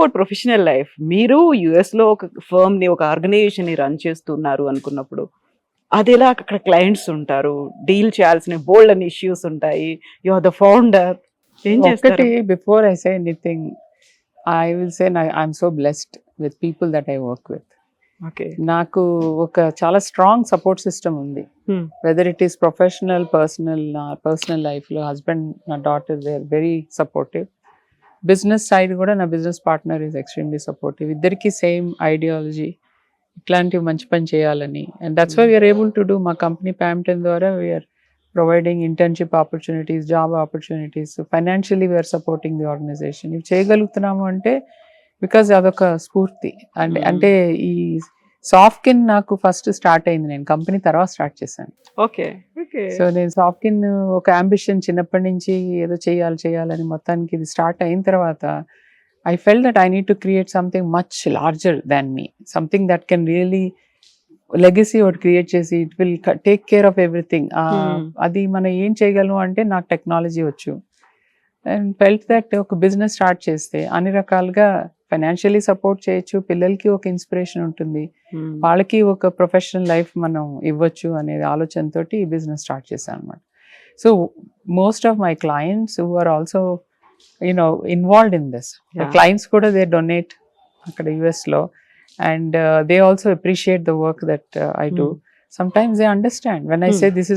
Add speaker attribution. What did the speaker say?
Speaker 1: About professional life? మీరు యుఎస్‌లో ఒక ఫర్మ్‌ని, ఒక ఆర్గనైజేషన్‌ని రన్ చేస్తున్నారు అనుకున్నప్పుడు, అదెలా అక్కడ క్లయింట్స్ ఉంటారు, డీల్ చేయాల్సిన బోలెడన్ని ఇష్యూస్ ఉంటాయి. You are the founder. ఏం చేస్తారు?
Speaker 2: ఒకటి before I say anything I will say I'm so blessed with people that I work with.
Speaker 1: Okay.
Speaker 2: నాకు ఒక చాలా స్ట్రాంగ్ సపోర్ట్ సిస్టమ్ ఉంది.
Speaker 1: Hmm.
Speaker 2: Whether it is professional, personal లైఫ్లో husband, నా daughter, they are very supportive. Business side కూడా నా business partner is extremely supportive. ఇద్దరికి same ideology, ఇట్లాంటివి మంచి పని చేయాలని. And that's why we are able to do. మా కంపెనీ ప్యామ్టన్ ద్వారా we are providing internship opportunities, job opportunities, financially we are supporting the organisation. ఇవి చేయగలుగుతున్నాము అంటే బికాజ్ అదొక స్ఫూర్తి. అండ్ అంటే ఈ సాఫ్ట్కిన్ నాకు ఫస్ట్ స్టార్ట్ అయింది, నేను కంపెనీ తర్వాత స్టార్ట్ చేశాను.
Speaker 1: ఓకే. ఓకే.
Speaker 2: సో నేను సాఫ్ట్కిన్ ఒక అంబిషన్ చిన్నప్పటి నుంచి ఏదో చేయాలని మొత్తానికి ఇది స్టార్ట్ అయిన తర్వాత I felt that I need to create something much larger than me, something that can really legacy or create చేసి it will take care of everything. అది మనం ఏం చేయగలం అంటే నాకు టెక్నాలజీ వచ్చు. అండ్ ఫెల్ట్ దట్ ఒక బిజినెస్ స్టార్ట్ చేస్తే అన్ని రకాలుగా ఫైనాన్షియలీ సపోర్ట్ చేయొచ్చు, పిల్లలకి ఒక ఇన్స్పిరేషన్ ఉంటుంది, వాళ్ళకి ఒక ప్రొఫెషనల్ లైఫ్ మనం ఇవ్వచ్చు అనే ఆలోచనతో ఈ బిజినెస్ స్టార్ట్ చేశాను అనమాట. So most of my clients who are also involved in this. The clients kuda they donate akkada US lo, and they also appreciate the work that I do. Sometimes they understand when I say this is